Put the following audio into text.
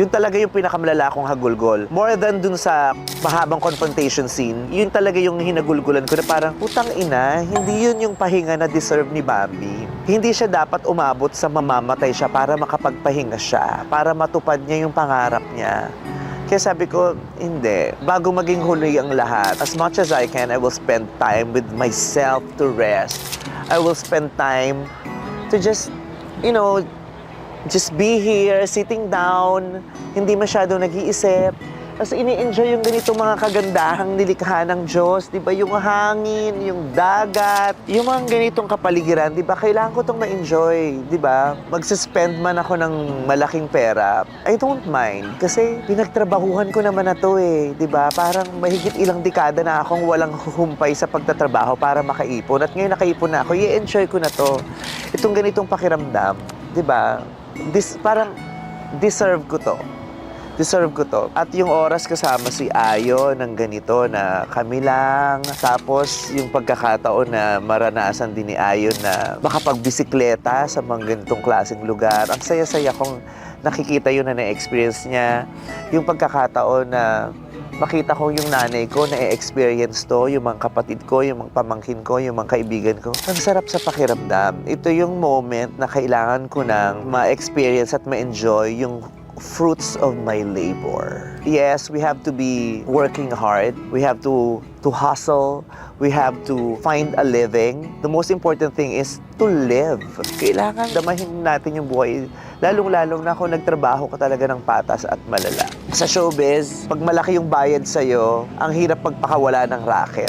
Yun talaga yung pinakamalala kong hagulgol. More than dun sa mahabang confrontation scene, yun talaga yung hinagulgulan ko na parang, putang ina, hindi yun yung pahinga na deserve ni Bambi. Hindi siya dapat umabot sa mamamatay siya para makapagpahinga siya, para matupad niya yung pangarap niya. Kaya sabi ko, hindi. Bago maging huli ang lahat, as much as I can, I will spend time with myself to rest. I will spend time to just, just be here, sitting down, hindi masyado nag-iisip. Tapos ini-enjoy yung ganitong mga kagandahang nilikha ng Diyos, di ba? Yung hangin, yung dagat, yung mga ganitong kapaligiran, di ba? Kailangan ko itong ma-enjoy, di ba? Magsuspend man ako ng malaking pera, I don't mind. Kasi pinagtrabahuhan ko naman na to eh, di ba? Parang mahigit ilang dekada na akong walang huhumpay sa pagtatrabaho para makaipon. At ngayon nakaipon na ako, i-enjoy ko na to. Itong ganitong pakiramdam, di ba? Parang deserve ko to. Deserve ko to. At yung oras kasama si Ayo ng ganito na kami lang. Tapos yung pagkakataon na maranasan din ni Ayo na makapagbisikleta sa mga ganitong klaseng lugar. Ang saya-saya kong nakikita yun na na-experience niya. Yung pagkakataon na makita ko yung nanay ko na experience to, yung mga kapatid ko, yung mga pamangkin ko, yung mga kaibigan ko. Ang sarap sa pakiramdam. Ito yung moment na kailangan ko nang ma-experience at ma-enjoy yung fruits of my labor. Yes, we have to be working hard. We have to hustle. We have to find a living. The most important thing is to live. Kailangan damahin natin yung buhay. Lalong-lalong na kung nagtrabaho ka talaga ng patas at malala. Sa showbiz, pag malaki yung bayad sa'yo, ang hirap pagpakawala ng racket.